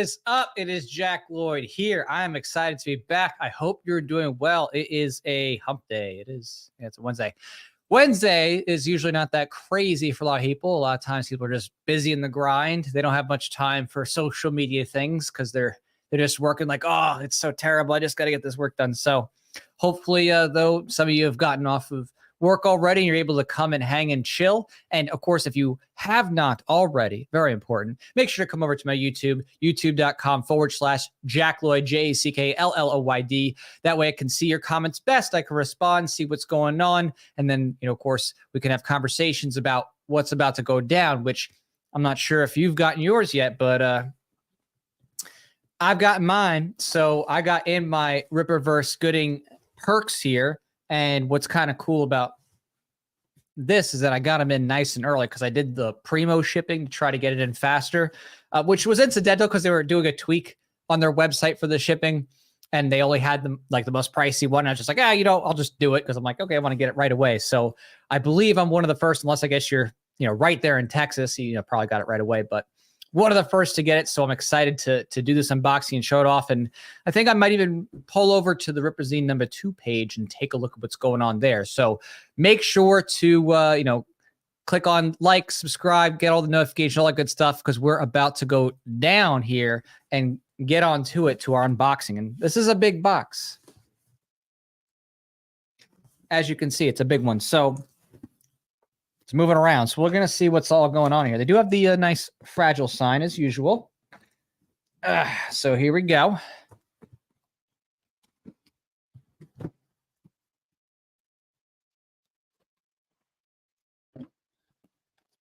is up? It is Jack Lloyd here. I am excited to be back. I hope you're doing well. It is a hump day. It's a Wednesday. Wednesday is usually not that crazy for a lot of people. A lot of times people are just busy in the grind. They don't have much time for social media things because they're just working like, oh, it's so terrible. I just got to get this work done. So hopefully, though, some of you have gotten off of work already and you're able to come and hang and chill. And of course, if you have not already, very important, make sure to come over to my YouTube, youtube.com/Jack Lloyd, JackLLoyd. That way I can see your comments best. I can respond, see what's going on. And then, of course, we can have conversations about what's about to go down, which I'm not sure if you've gotten yours yet, but I've gotten mine. So I got in my Rippaverse Goodyng perks here. And what's kind of cool about this is that I got them in nice and early because I did the primo shipping to try to get it in faster, which was incidental because they were doing a tweak on their website for the shipping. And they only had them like the most pricey one. And I was just like, I'll just do it because I'm like, okay, I want to get it right away. So I believe I'm one of the first, unless I guess you're, right there in Texas, you probably got it right away. But one of the first to get it. So I'm excited to do this unboxing and show it off. And I think I might even pull over to the Ripperzine #2 page and take a look at what's going on there. So make sure to, click on like, subscribe, get all the notifications, all that good stuff, because we're about to go down here and get onto it to our unboxing. And this is a big box. As you can see, it's a big one. So it's moving around. So we're going to see what's all going on here. They do have the nice fragile sign as usual. So here we go.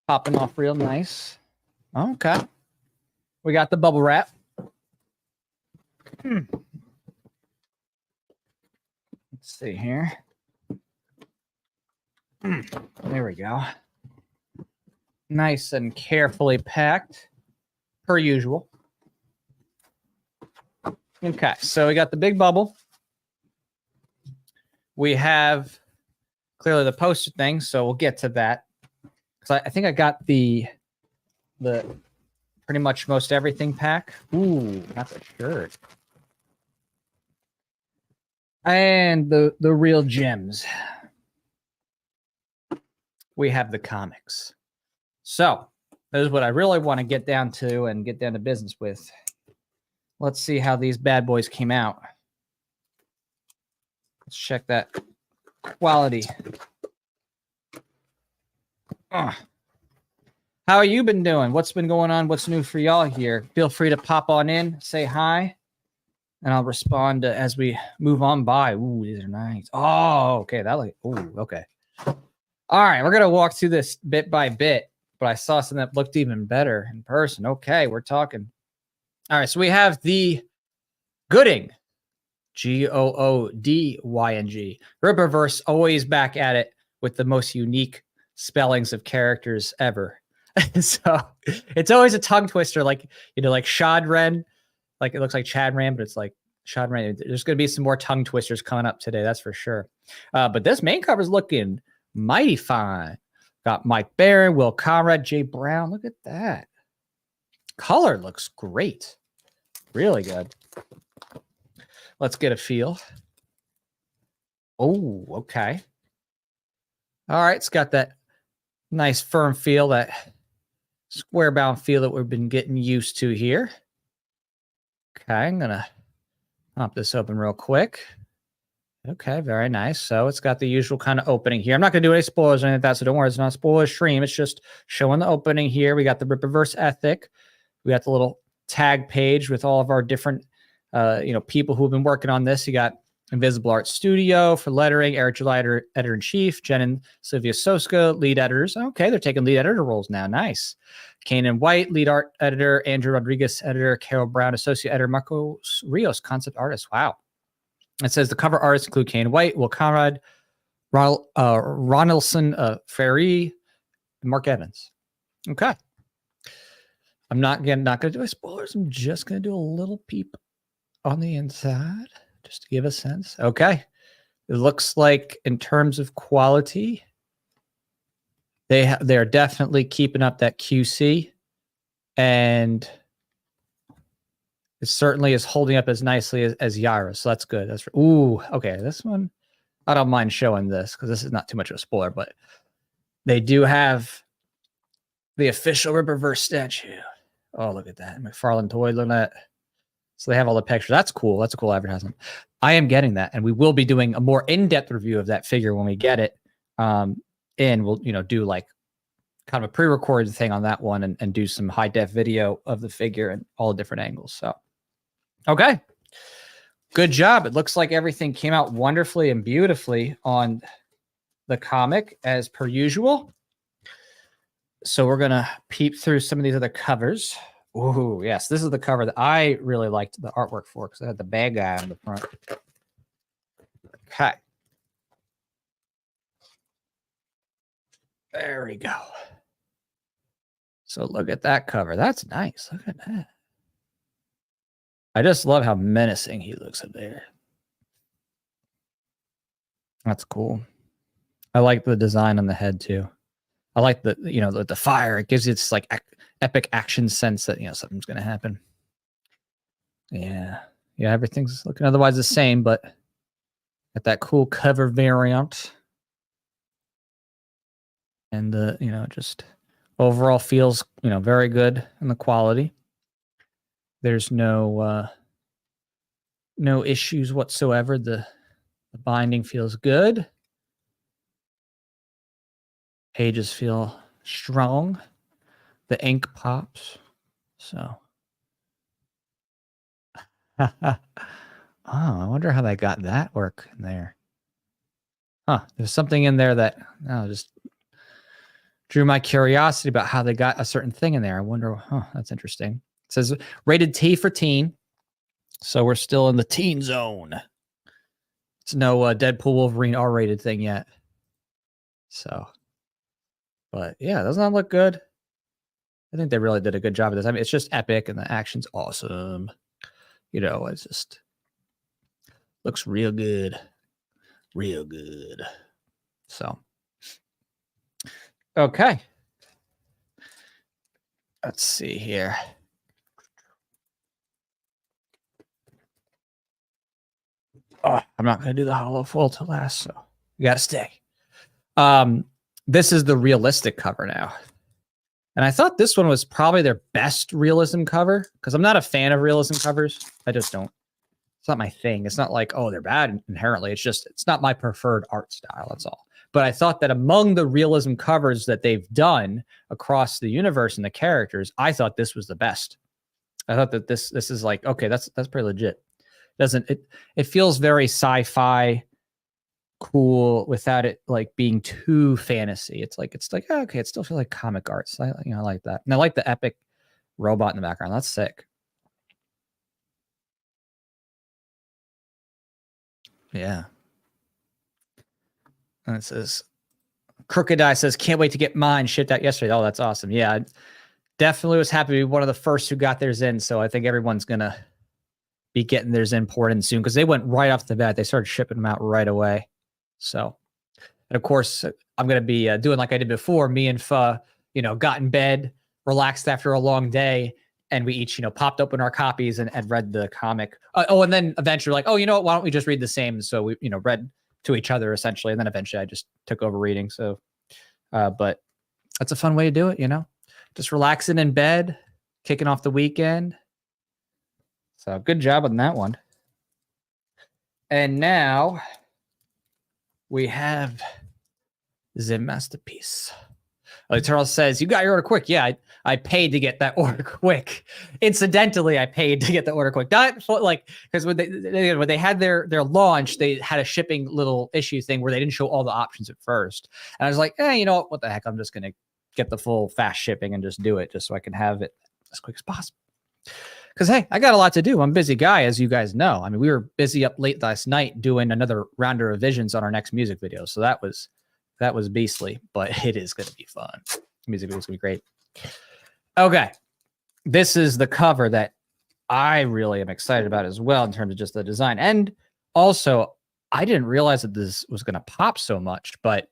Popping off real nice. Okay. We got the bubble wrap. Let's see here. There we go. Nice and carefully packed, per usual. Okay, so we got the big bubble. We have clearly the poster thing, so we'll get to that. Because I think I got the pretty much most everything pack. Ooh, not the shirt. And the real gems. We have the comics. So this is what I really want to get down to and get down to business with. Let's see how these bad boys came out. Let's check that quality. How have you been doing? What's been going on? What's new for y'all here? Feel free to pop on in, say hi, and I'll respond as we move on by. Ooh, these are nice. Oh, okay. Okay. All right, we're going to walk through this bit by bit, but I saw something that looked even better in person. Okay, we're talking. All right, so we have the Goodyng, Goodyng. Rippaverse, always back at it with the most unique spellings of characters ever. So it's always a tongue twister, like Shadren, like it looks like Chadran, but it's like Shadren. There's going to be some more tongue twisters coming up today, that's for sure. But this main cover is looking mighty fine. Got Mike Barron, Will Conrad, Jay Brown. Look at that. Color looks great. Really good. Let's get a feel. Oh, okay. All right. It's got that nice firm feel, that square bound feel that we've been getting used to here. Okay. I'm going to pop this open real quick. Okay, very nice. So it's got the usual kind of opening here. I'm not going to do any spoilers or anything like that, so don't worry. It's not a spoiler stream. It's just showing the opening here. We got the Rippaverse ethic. We got the little tag page with all of our different, people who have been working on this. You got Invisible Art Studio for lettering, Eric July, editor-in-chief, Jen and Sylvia Soska, lead editors. Okay, they're taking lead editor roles now. Nice. Kanan White, lead art editor, Andrew Rodriguez, editor, Carol Brown, associate editor, Marcos Rios, concept artist. Wow. It says the cover artists include Kane White, Will Conrad, Ronaldson Ferry, and Mark Evans. Okay. I'm not going to do spoilers. I'm just going to do a little peep on the inside just to give a sense. Okay. It looks like in terms of quality, they're definitely keeping up that QC. And It certainly is holding up as nicely as Yaira, so that's good. That's ooh, okay. This one, I don't mind showing this because this is not too much of a spoiler, but they do have the official Rippaverse statue. Oh, look at that. McFarlane Toy, look at that. So they have all the pictures. That's cool. That's a cool advertisement. I am getting that, and we will be doing a more in-depth review of that figure when we get it. And we'll, do like kind of a pre-recorded thing on that one and do some high-def video of the figure and all the different angles. So, okay. Good job. It looks like everything came out wonderfully and beautifully on the comic as per usual. So we're going to peep through some of these other covers. Ooh, yes. This is the cover that I really liked the artwork for because it had the bad guy on the front. Okay. There we go. So look at that cover. That's nice. Look at that. I just love how menacing he looks up there. That's cool. I like the design on the head too. I like the, the fire. It gives you this like epic action sense that, something's going to happen. Yeah. Yeah. Everything's looking otherwise the same, but got that cool cover variant. And just overall feels, very good in the quality. There's no issues whatsoever. The binding feels good. Pages feel strong. The ink pops. So, I wonder how they got that work in there. There's something in there that just drew my curiosity about how they got a certain thing in there. I wonder, that's interesting. It says rated T for teen. So we're still in the teen zone. It's no Deadpool Wolverine R-rated thing yet. So, but yeah, doesn't that look good? I think they really did a good job of this. I mean, it's just epic and the action's awesome. It just looks real good. Real good. So, okay. Let's see here. Oh, I'm not going to do the hollow full to last, so you got to stay. This is the realistic cover now. And I thought this one was probably their best realism cover because I'm not a fan of realism covers. I just don't. It's not my thing. It's not like, oh, they're bad inherently. It's just, it's not my preferred art style. That's all. But I thought that among the realism covers that they've done across the universe and the characters, I thought this was the best. I thought that this is like, okay, that's pretty legit. It feels very sci-fi cool without it like being too fantasy. It's like okay, it still feels like comic art. So I like that. And I like the epic robot in the background. That's sick. Yeah. And it says, Crooked Eye says, can't wait to get mine shipped out yesterday. Oh, that's awesome. Yeah, I definitely was happy to be one of the first who got theirs in. So I think everyone's going to be getting theirs imported in soon because they went right off the bat. They started shipping them out right away. So, and of course, I'm going to be doing like I did before. Me and Pho, got in bed, relaxed after a long day, and we each, popped open our copies and read the comic. And then eventually like, oh, you know what? Why don't we just read the same? So we, read to each other essentially. And then eventually I just took over reading. So, but that's a fun way to do it, just relaxing in bed, kicking off the weekend. So good job on that one. And now we have the masterpiece. Charles says, you got your order quick. Yeah, I paid to get that order quick. Incidentally, I paid to get the order quick. Not for, like, because when they had their launch, they had a shipping little issue thing where they didn't show all the options at first. And I was like, you know what the heck? I'm just going to get the full fast shipping and just do it just so I can have it as quick as possible. Because, hey, I got a lot to do. I'm a busy guy, as you guys know. I mean, we were busy up late last night doing another round of revisions on our next music video. So that was beastly, but it is going to be fun. Music video is going to be great. Okay. This is the cover that I really am excited about as well in terms of just the design. And also, I didn't realize that this was going to pop so much, but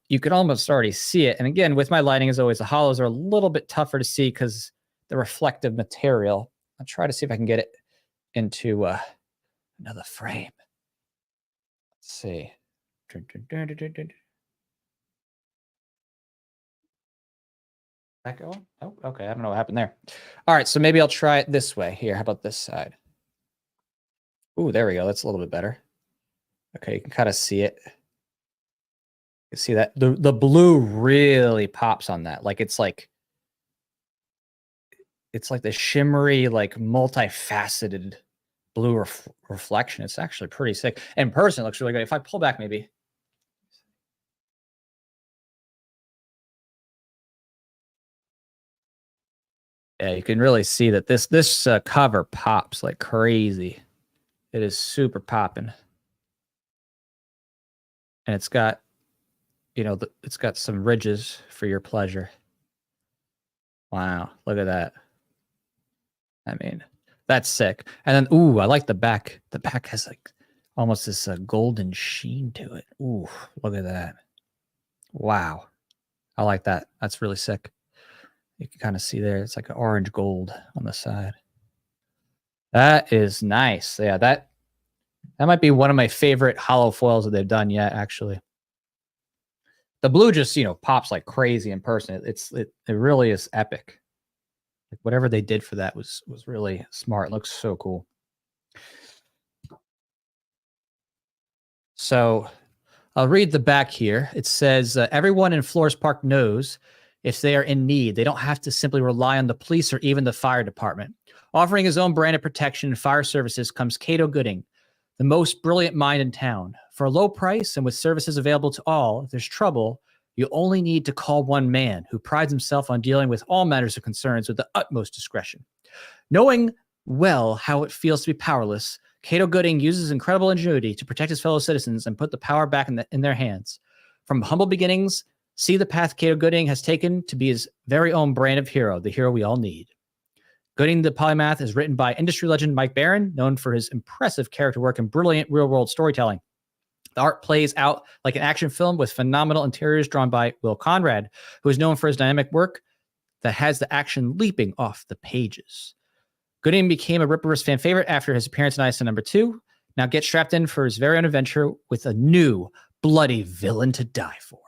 you can almost already see it. And again, with my lighting, as always, the hollows are a little bit tougher to see because the reflective material. I'll try to see if I can get it into another frame. Let's see. That going? Oh, okay. I don't know what happened there. All right, so maybe I'll try it this way. Here, how about this side? Ooh, there we go. That's a little bit better. Okay, you can kind of see it. You see that the blue really pops on that. Like it's like the shimmery, like multifaceted blue reflection. It's actually pretty sick. In person, it looks really good. If I pull back, maybe. Yeah, you can really see that this cover pops like crazy. It is super popping, and it's got, it's got some ridges for your pleasure. Wow, look at that. I mean, that's sick. And then, ooh, I like the back. The back has like almost this golden sheen to it. Ooh, look at that. Wow, I like that. That's really sick. You can kind of see there. It's like an orange gold on the side. That is nice. Yeah, that might be one of my favorite hollow foils that they've done yet, actually. The blue just, pops like crazy in person. It really is epic. Like whatever they did for that was really smart. It looks so cool. So I'll read the back here. It says, everyone in Flores Park knows if they are in need, they don't have to simply rely on the police or even the fire department. Offering his own brand of protection and fire services comes Cato Goodyng, the most brilliant mind in town. For a low price and with services available to all, if there's trouble, you only need to call one man who prides himself on dealing with all matters of concerns with the utmost discretion. Knowing well how it feels to be powerless, Cato Goodyng uses incredible ingenuity to protect his fellow citizens and put the power back in their hands. From humble beginnings, see the path Cato Goodyng has taken to be his very own brand of hero, the hero we all need. Goodyng the Polymath is written by industry legend Mike Barron, known for his impressive character work and brilliant real-world storytelling. The art plays out like an action film with phenomenal interiors drawn by Will Conrad, who is known for his dynamic work that has the action leaping off the pages. Goodyng became a Rippaverse fan favorite after his appearance in isom #2. Now get strapped in for his very own adventure with a new bloody villain to die for.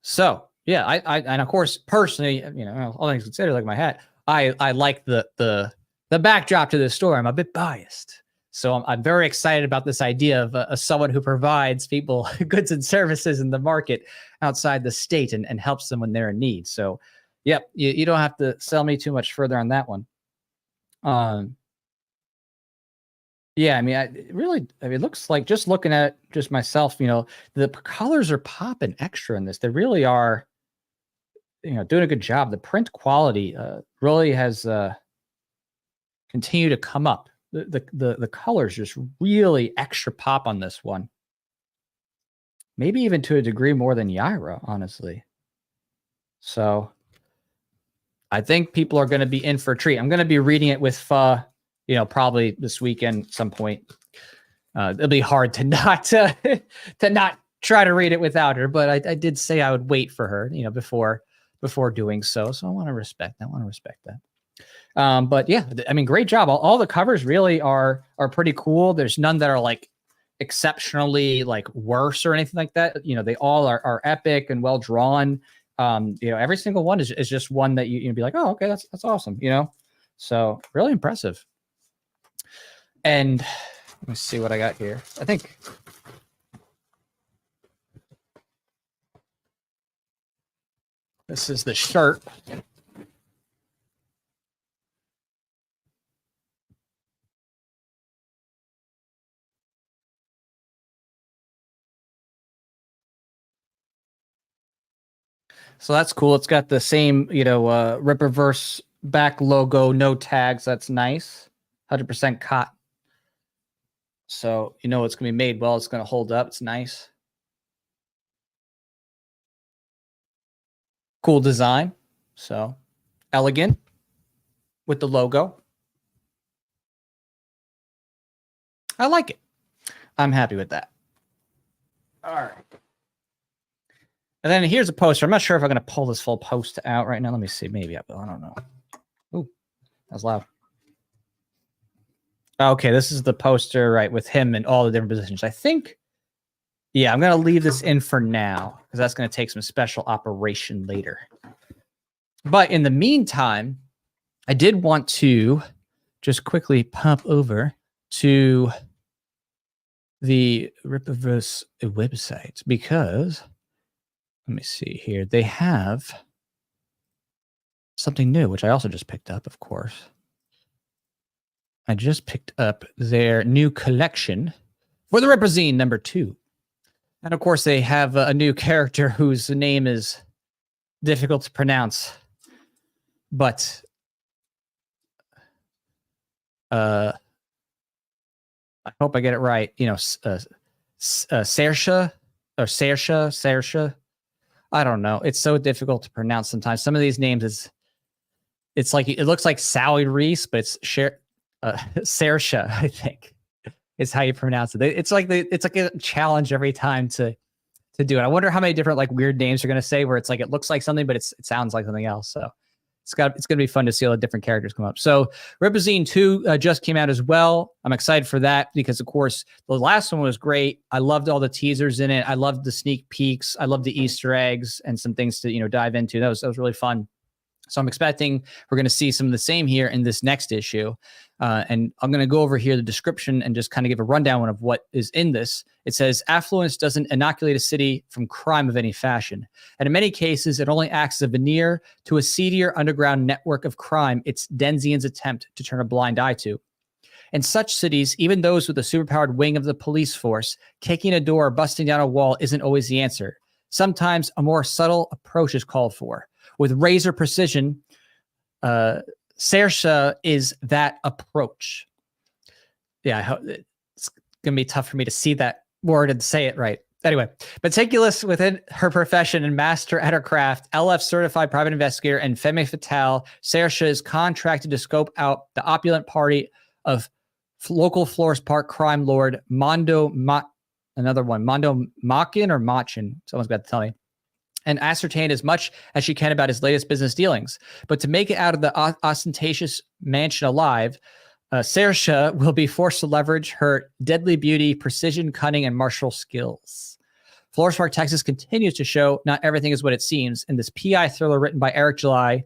So yeah, I and of course personally, all things considered, like my hat, I like the backdrop to this story. I'm a bit biased, so I'm very excited about this idea of someone who provides people goods and services in the market outside the state and helps them when they're in need. So, yep, you don't have to sell me too much further on that one. Yeah, I mean, it looks like, just looking at just myself, the colors are popping extra in this. They really are, doing a good job. The print quality really has continued to come up. The colors just really extra pop on this one. Maybe even to a degree more than Yaira, honestly. So I think people are going to be in for a treat. I'm going to be reading it with probably this weekend at some point. It'll be hard to not to not try to read it without her, but I did say I would wait for her, before doing so. So I want to respect that. But yeah, I mean, great job. All the covers really are pretty cool. There's none that are like exceptionally like worse or anything like that. They all are epic and well drawn. Every single one is just one that you be like, oh, okay, that's awesome. So really impressive. And let me see what I got here. I think this is the shirt. So that's cool. It's got the same, Rippaverse back logo, no tags. That's nice. 100% cotton. So it's going to be made well. It's going to hold up. It's nice. Cool design. So elegant with the logo. I like it. I'm happy with that. All right. And then here's a poster. I'm not sure if I'm going to pull this full post out right now. Let me see. Maybe I will. I don't know. Ooh. that was loud. Okay, this is the poster, right, with him in all the different positions. I think, yeah, I'm going to leave this in for now because that's going to take some special operation later. But in the meantime, I did want to just quickly pop over to the Rippaverse website because, let me see here, they have something new, which I also just picked up, of course. I just picked up their new collection for the Ripazine number 2. And of course, they have a new character whose name is difficult to pronounce. But I hope I get it right. You know, Saoirse or Saoirse. I don't know. It's so difficult to pronounce sometimes. Some of these names it's like it looks like Sally Reese, but it's Saoirse, I think, is how you pronounce it. It's like a challenge every time to do it. I wonder how many different like weird names you're gonna say where it's like it looks like something, but it sounds like something else. So it's gonna be fun to see all the different characters come up. So Ripazine 2 just came out as well. I'm excited for that because of course the last one was great. I loved all the teasers in it. I loved the sneak peeks. I loved the Easter eggs and some things to dive into. That was really fun. So I'm expecting we're going to see some of the same here in this next issue. And I'm going to go over here the description and just kind of give a rundown of what is in this. It says, affluence doesn't inoculate a city from crime of any fashion. And in many cases, it only acts as a veneer to a seedier underground network of crime its denizens attempt to turn a blind eye to. In such cities, even those with a superpowered wing of the police force, kicking a door or busting down a wall isn't always the answer. Sometimes a more subtle approach is called for. With razor precision, Saoirse is that approach. Yeah, I hope it's going to be tough for me to see that word and say it right. Anyway, meticulous within her profession and master at her craft, LF certified private investigator and femme fatale, Saoirse is contracted to scope out the opulent party of local Florist Park crime lord Mondo Machin or Machin. Someone's got to tell me. And ascertain as much as she can about his latest business dealings. But to make it out of the ostentatious mansion alive, Saoirse will be forced to leverage her deadly beauty, precision, cunning, and martial skills. Florist Park, Texas continues to show not everything is what it seems in this PI thriller written by Eric July,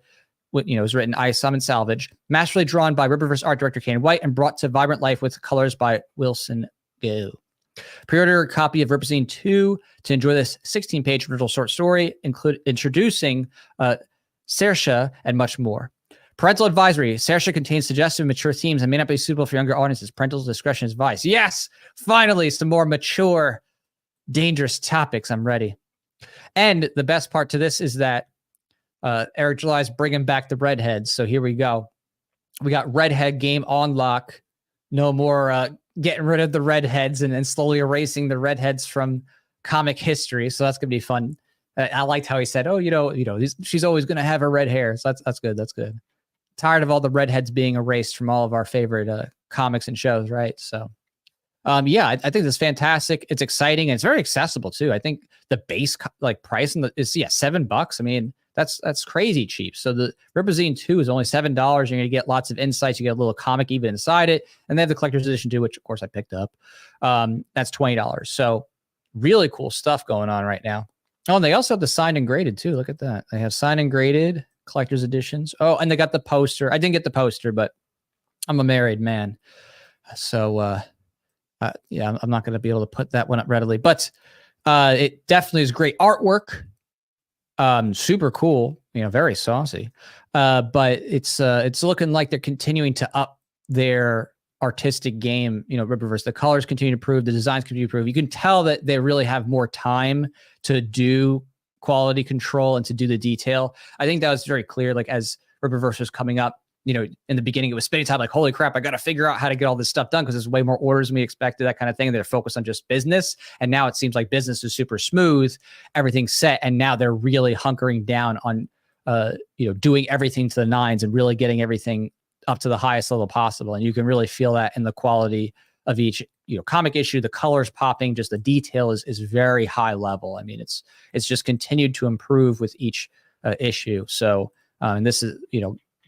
was written isom and salvage, masterfully drawn by Rippaverse art director Kane White, and brought to vibrant life with colors by Wilson Go. Pre-order a copy of Ripazine 2 to enjoy this 16-page original short story, introducing Saoirse and much more. Parental advisory. Saoirse contains suggestive, mature themes and may not be suitable for younger audiences. Parental discretion is advised. Yes! Finally, some more mature, dangerous topics. I'm ready. And the best part to this is that Eric July is bringing back the redheads. So here we go. We got redhead game on lock. No more getting rid of the redheads and then slowly erasing the redheads from comic history. So that's gonna be fun. I liked how he said, "Oh, she's always gonna have her red hair." So that's good. That's good. Tired of all the redheads being erased from all of our favorite comics and shows, right? So, I think this is fantastic. It's exciting and it's very accessible too. I think the base price is $7. I mean, that's crazy cheap. So the Ripazine 2 is only $7. You're going to get lots of insights. You get a little comic even inside it. And they have the collector's edition too, which of course I picked up. That's $20. So really cool stuff going on right now. Oh, and they also have the signed and graded too. Look at that. They have signed and graded collector's editions. Oh, and they got the poster. I didn't get the poster, but I'm a married man. So, I'm not going to be able to put that one up readily, but it definitely is great artwork. Super cool, very saucy. But it's looking like they're continuing to up their artistic game, Rippaverse. The colors continue to improve, the designs continue to improve. You can tell that they really have more time to do quality control and to do the detail. I think that was very clear, like as Rippaverse was coming up, in the beginning, it was spending time like, holy crap, I got to figure out how to get all this stuff done because there's way more orders than we expected, that kind of thing. They're focused on just business. And now it seems like business is super smooth, everything's set. And now they're really hunkering down on, doing everything to the nines and really getting everything up to the highest level possible. And you can really feel that in the quality of each, comic issue, the colors popping, just the detail is very high level. I mean, it's just continued to improve with each issue. So, and this is,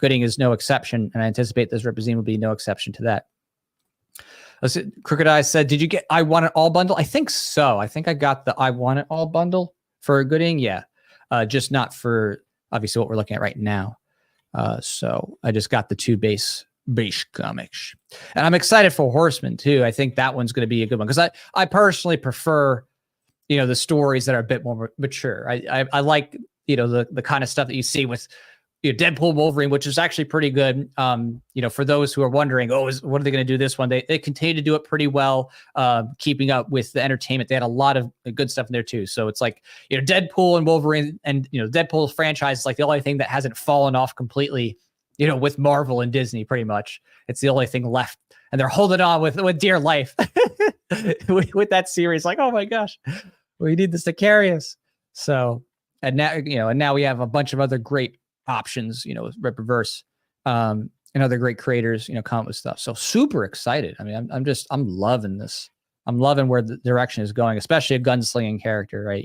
Goodyng is no exception, and I anticipate this Ripazine will be no exception to that. Crooked Eyes said, did you get I Want It All bundle? I think so. I think I got the I Want It All bundle for Goodyng. Yeah. Just not for obviously what we're looking at right now. So I just got the 2 base comics. And I'm excited for Horseman too. I think that one's going to be a good one because I personally prefer, the stories that are a bit more mature. I like, the kind of stuff that you see with Deadpool and Wolverine, which is actually pretty good. For those who are wondering, what are they going to do this one? They continue to do it pretty well, keeping up with the entertainment. They had a lot of good stuff in there too. So it's like, Deadpool and Wolverine and, Deadpool's franchise is like the only thing that hasn't fallen off completely, with Marvel and Disney pretty much. It's the only thing left. And they're holding on with dear life with that series. Like, oh my gosh, we need this to carry us. So, and now we have a bunch of other great options, with Rippaverse, and other great creators, come up with stuff. So super excited. I mean, I'm loving this. I'm loving where the direction is going, especially a gunslinging character, right?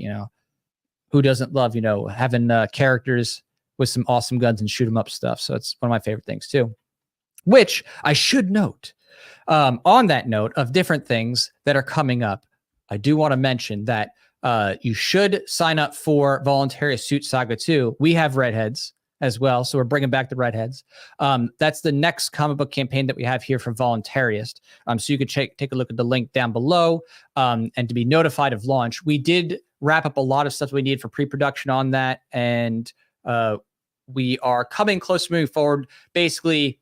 Who doesn't love, having characters with some awesome guns and shoot 'em up stuff. So it's one of my favorite things too, which I should note, on that note of different things that are coming up, I do want to mention that you should sign up for Voluntaryist Suit Saga 2. We have Redheads as well, so we're bringing back the Redheads. That's the next comic book campaign that we have here from Voluntaryist. So you could take a look at the link down below, and to be notified of launch. We did wrap up a lot of stuff we need for pre-production on that, and we are coming close to moving forward. Basically,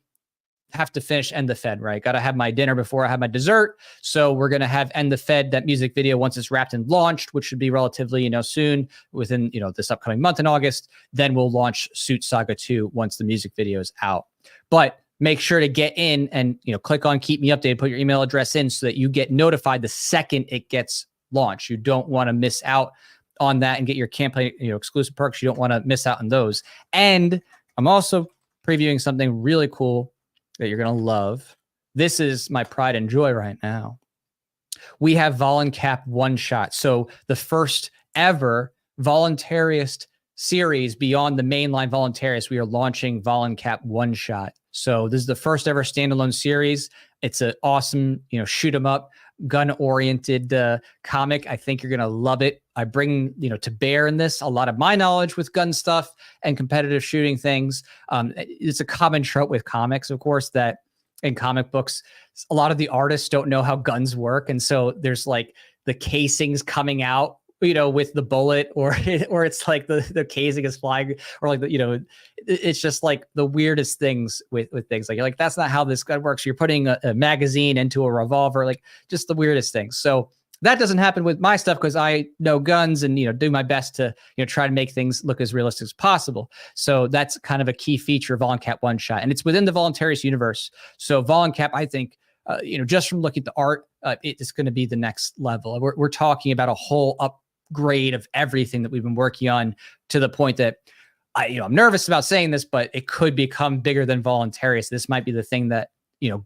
have to finish End the Fed, right? Got to have my dinner before I have my dessert. So we're going to have End the Fed, that music video, once it's wrapped and launched, which should be relatively, soon, within, this upcoming month in August. Then we'll launch Suit Saga 2 once the music video is out. But make sure to get in and, click on Keep Me Updated, put your email address in so that you get notified the second it gets launched. You don't want to miss out on that and get your campaign, exclusive perks. You don't want to miss out on those. And I'm also previewing something really cool that you're going to love. This is my pride and joy right now. We have Voluncap one-shot. So the first ever Voluntaryist series beyond the mainline Voluntaryist, we are launching Voluncap one-shot. So this is the first ever standalone series. It's an awesome, shoot 'em up, gun-oriented comic. I think you're going to love it. I bring, to bear in this a lot of my knowledge with gun stuff and competitive shooting things. It's a common trope with comics, of course, that in comic books, a lot of the artists don't know how guns work. And so there's like the casings coming out, with the bullet, or it's like the casing is flying, or like, it's just like the weirdest things with things. Like, you're like, that's not how this gun works. You're putting a magazine into a revolver, like just the weirdest things. So that doesn't happen with my stuff because I know guns and, do my best to, try to make things look as realistic as possible. So that's kind of a key feature of Voluncap One Shot. And it's within the Voluntaryist universe. So Voluncap, I think, just from looking at the art, it's going to be the next level. We're talking about a whole upgrade of everything that we've been working on, to the point that I'm nervous about saying this, but it could become bigger than Voluntaryist. This might be the thing that,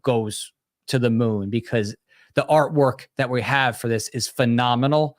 goes to the moon, because the artwork that we have for this is phenomenal.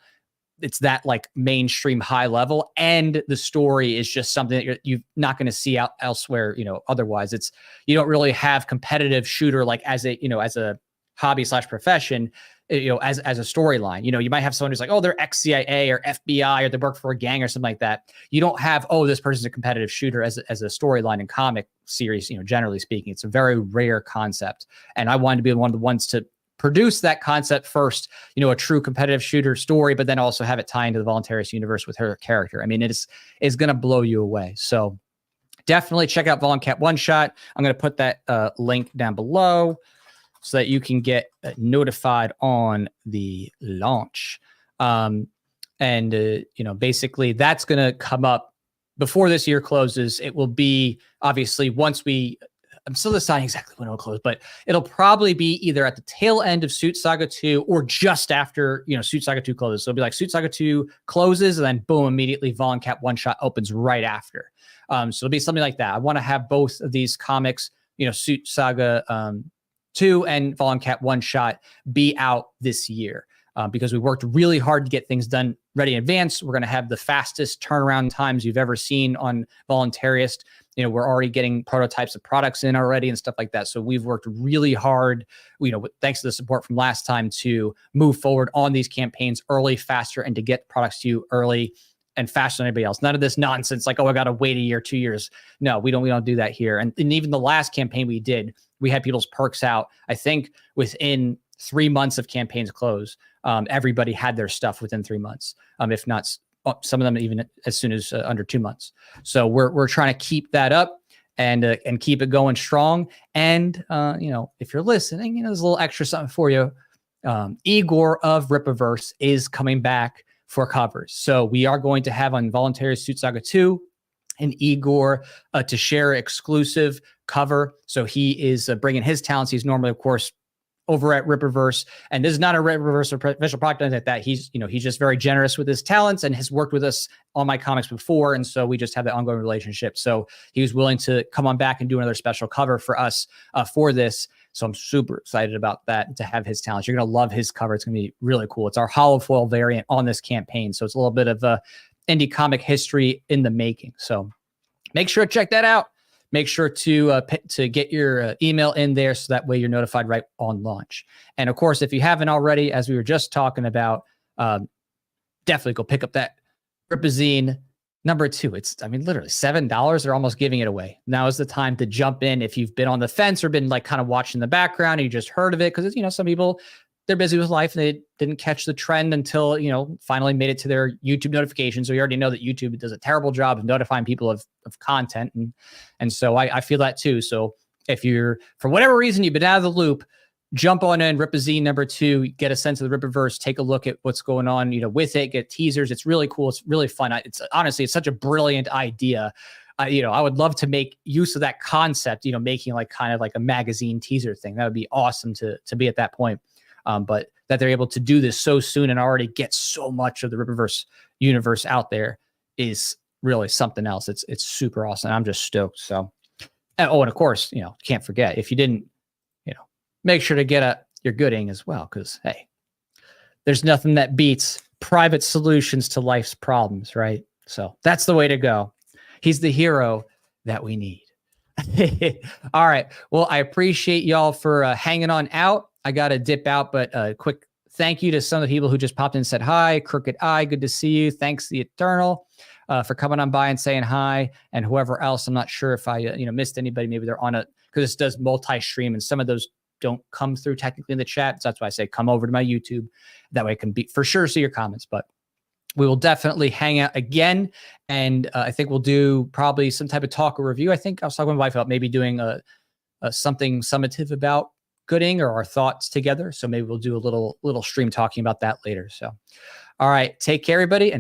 It's that like mainstream high level, and the story is just something that you're not going to see out elsewhere. Otherwise you don't really have competitive shooter like as a hobby / profession, as a storyline. You might have someone who's like, oh, they're ex-CIA or FBI, or they work for a gang or something like that. You don't have, oh, this person's a competitive shooter as a storyline in comic series. Generally speaking, it's a very rare concept, and I wanted to be one of the ones to produce that concept first, a true competitive shooter story, but then also have it tie into the Voluntaryist universe with her character. I mean, it is going to blow you away. So definitely check out Voluncap One Shot. I'm going to put that link down below so that you can get notified on the launch. Basically that's going to come up before this year closes. It will be obviously once I'm still deciding exactly when it'll close, but it'll probably be either at the tail end of Suit Saga 2 or just after, Suit Saga 2 closes. So it'll be like Suit Saga 2 closes and then boom, immediately Voluncap One Shot opens right after. So it'll be something like that. I want to have both of these comics, Suit Saga 2 and Voluncap One Shot be out this year. Because we worked really hard to get things done ready in advance. We're going to have the fastest turnaround times you've ever seen on Voluntaryist. we're already getting prototypes of products in already and stuff like that. So we've worked really hard, thanks to the support from last time, to move forward on these campaigns early, faster, and to get products to you early and faster than anybody else. None of this nonsense like, oh, I got to wait a year, 2 years. No, we don't do that here. And even the last campaign we did, we had people's perks out. I think within 3 months of campaigns close, everybody had their stuff within 3 months. If not, some of them even as soon as under 2 months. So we're trying to keep that up and keep it going strong. And if you're listening, there's a little extra something for you. Igor of Rippaverse is coming back for covers. So we are going to have on Voluntaryist Suit Saga 2 and Igor to share exclusive cover. So he is bringing his talents. He's normally, of course, over at Rippaverse, and this is not a Rippaverse official product like that. He's just very generous with his talents and has worked with us on my comics before, and so we just have that ongoing relationship. So he was willing to come on back and do another special cover for us for this. So I'm super excited about that, to have his talents. You're gonna love his cover. It's gonna be really cool. It's our hollow foil variant on this campaign, so it's a little bit of indie comic history in the making. So make sure to check that out. Make sure to get your email in there, so that way you're notified right on launch. And of course, if you haven't already, as we were just talking about, definitely go pick up that Rippazine #2. It's, literally $7. They're almost giving it away. Now is the time to jump in if you've been on the fence or been like kind of watching the background and you just heard of it, because some people, they're busy with life and they didn't catch the trend until, finally made it to their YouTube notifications. So you already know that YouTube does a terrible job of notifying people of content. And so I feel that too. So if you're, for whatever reason, you've been out of the loop, jump on in Rippazine #2, get a sense of the Rippaverse, take a look at what's going on, with it, get teasers. It's really cool. It's really fun. It's honestly, it's such a brilliant idea. I would love to make use of that concept, making like kind of like a magazine teaser thing. That would be awesome to be at that point. But that they're able to do this so soon and already get so much of the Rippaverse universe out there is really something else. It's super awesome. I'm just stoked. So, and of course, can't forget, if you didn't, make sure to get your Goodyng as well, because hey, there's nothing that beats private solutions to life's problems, right? So that's the way to go. He's the hero that we need. All right. Well, I appreciate y'all for hanging on out. I got to dip out, but quick thank you to some of the people who just popped in and said hi. Crooked Eye, good to see you. Thanks, The Eternal, for coming on by and saying hi. And whoever else, I'm not sure if I missed anybody. Maybe they're on it, because this does multi-stream, and some of those don't come through technically in the chat. So that's why I say come over to my YouTube. That way I can for sure see your comments. But we will definitely hang out again. And I think we'll do probably some type of talk or review. I think I was talking with my wife about maybe doing a something summative about Goodyng, or our thoughts together. So maybe we'll do a little stream talking about that later. So, all right, take care, everybody. And